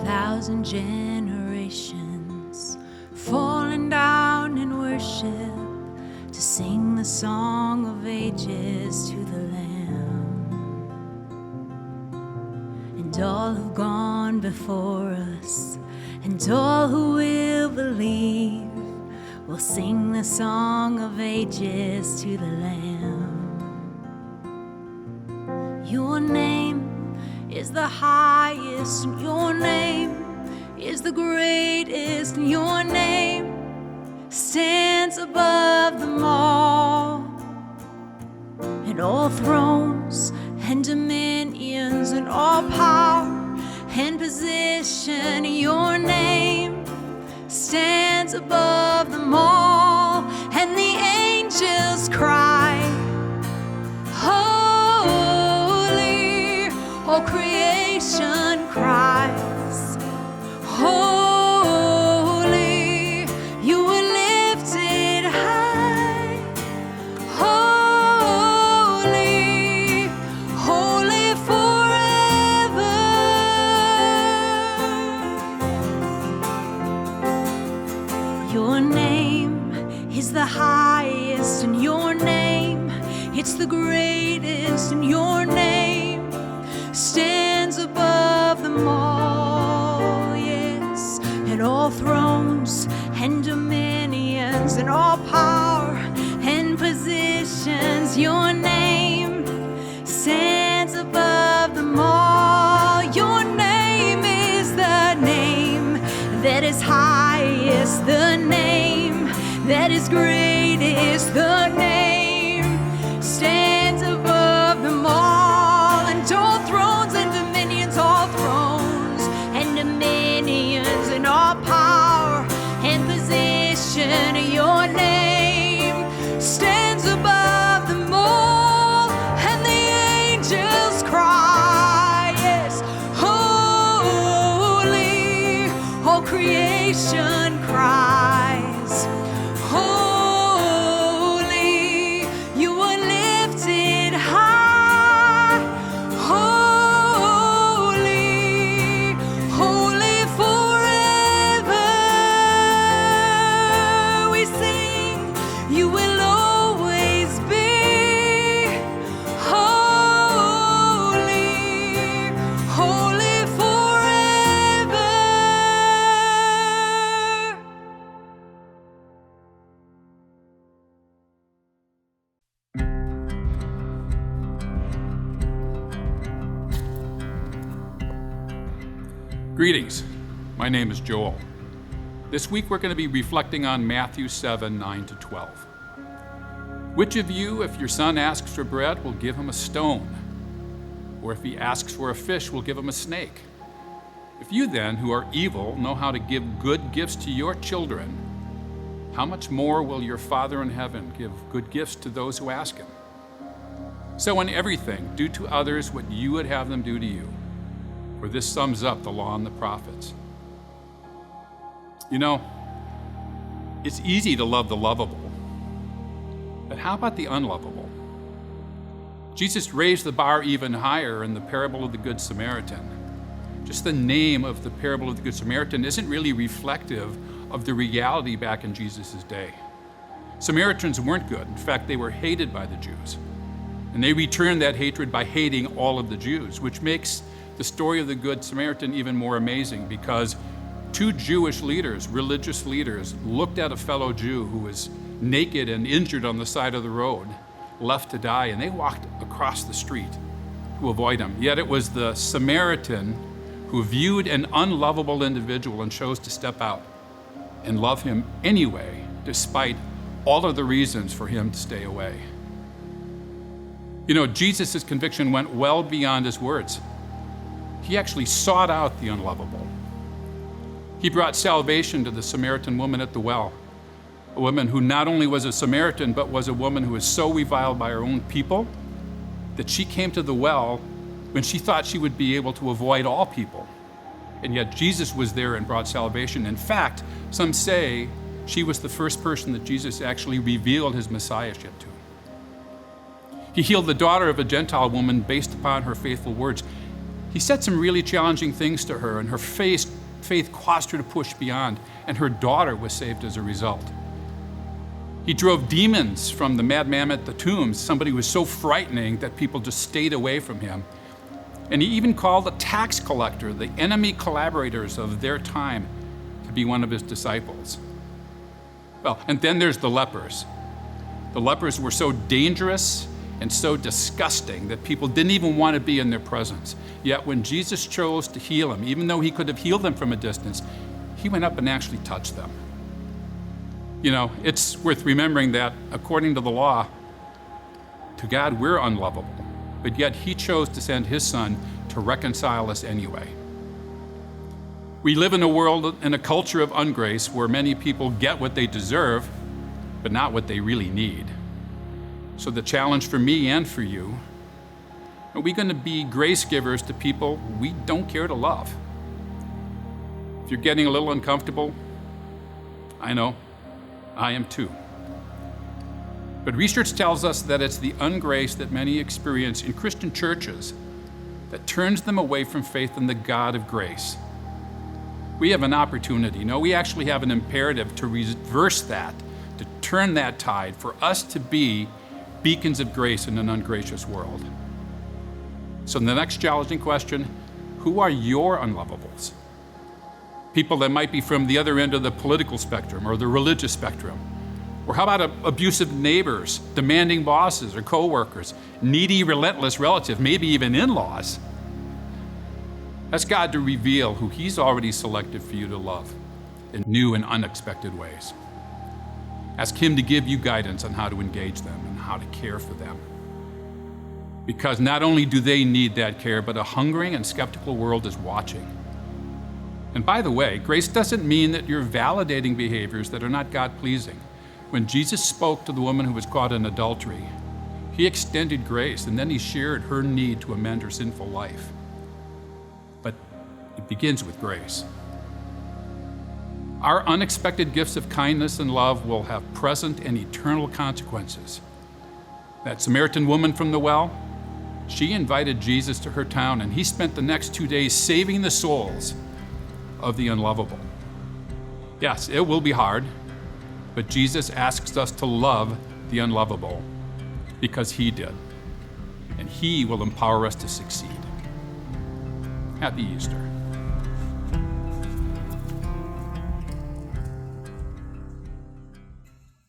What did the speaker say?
1,000 generations falling down in worship to sing the song of ages to the Lamb. And all who've gone before us, and all who will believe, will sing the song of ages to the Lamb. Your name is the highest, and your name is the greatest, and your name stands above them all. And all thrones and dominions and all power and position, your name stands above them all. And the angels cry, holy, all creation cries, holy, you were lifted high, holy, holy forever. Your name is the highest, and your name, it's the greatest, and your name stands above them all, yes. And all thrones and dominions and all power and positions, your name stands above them all. Your name is the name that is highest, the name that is greatest, the name stands above them all. And all thrones and dominions, all thrones and dominions and all power and position, your name stands above them all. And the angels cry, yes, holy, all creation cries, holy, you are lifted high, holy, holy forever. We sing, you will always be holy, holy forever. Greetings. My name is Joel. This week we're going to be reflecting on Matthew 7, 9 to 12. Which of you, if your son asks for bread, will give him a stone? Or if he asks for a fish, will give him a snake? If you then, who are evil, know how to give good gifts to your children, how much more will your Father in heaven give good gifts to those who ask him? So in everything, do to others what you would have them do to you. For this sums up the law and the prophets. You know, it's easy to love the lovable, but how about the unlovable? Jesus raised the bar even higher in the parable of the Good Samaritan. Just the name of the parable of the Good Samaritan isn't really reflective of the reality back in Jesus' day. Samaritans weren't good. In fact, they were hated by the Jews. And they returned that hatred by hating all of the Jews, which makes the story of the Good Samaritan even more amazing, because two Jewish leaders, religious leaders, looked at a fellow Jew who was naked and injured on the side of the road, left to die, and they walked across the street to avoid him. Yet it was the Samaritan who viewed an unlovable individual and chose to step out and love him anyway, despite all of the reasons for him to stay away. You know, Jesus' conviction went well beyond his words. He actually sought out the unlovable. He brought salvation to the Samaritan woman at the well, a woman who not only was a Samaritan, but was a woman who was so reviled by her own people that she came to the well when she thought she would be able to avoid all people. And yet Jesus was there and brought salvation. In fact, some say she was the first person that Jesus actually revealed his messiahship to. He healed the daughter of a Gentile woman based upon her faithful words. He said some really challenging things to her, and her faith caused her to push beyond, and her daughter was saved as a result. He drove demons from the madman at the tombs, somebody who was so frightening that people just stayed away from him. And he even called a tax collector, the enemy collaborators of their time, to be one of his disciples. Well, and then there's the lepers. The lepers were so dangerous and so disgusting that people didn't even want to be in their presence. Yet when Jesus chose to heal them, even though he could have healed them from a distance, he went up and actually touched them. You know, it's worth remembering that according to the law, to God we're unlovable, but yet he chose to send his son to reconcile us anyway. We live in a world and a culture of ungrace where many people get what they deserve, but not what they really need. So the challenge for me and for you, are we going to be grace givers to people we don't care to love? If you're getting a little uncomfortable, I know, I am too. But research tells us that it's the ungrace that many experience in Christian churches that turns them away from faith in the God of grace. We have an opportunity, no, we actually have an imperative to reverse that, to turn that tide, for us to be beacons of grace in an ungracious world. So the next challenging question, who are your unlovables? People that might be from the other end of the political spectrum or the religious spectrum. Or how about abusive neighbors, demanding bosses or coworkers, needy, relentless relatives, maybe even in-laws? Ask God to reveal who he's already selected for you to love in new and unexpected ways. Ask him to give you guidance on how to engage them and how to care for them. Because not only do they need that care, but a hungering and skeptical world is watching. And by the way, grace doesn't mean that you're validating behaviors that are not God-pleasing. When Jesus spoke to the woman who was caught in adultery, he extended grace, and then he shared her need to amend her sinful life. But it begins with grace. Our unexpected gifts of kindness and love will have present and eternal consequences. That Samaritan woman from the well, she invited Jesus to her town, and he spent the next 2 days saving the souls of the unlovable. Yes, it will be hard, but Jesus asks us to love the unlovable because he did, and he will empower us to succeed. Happy Easter.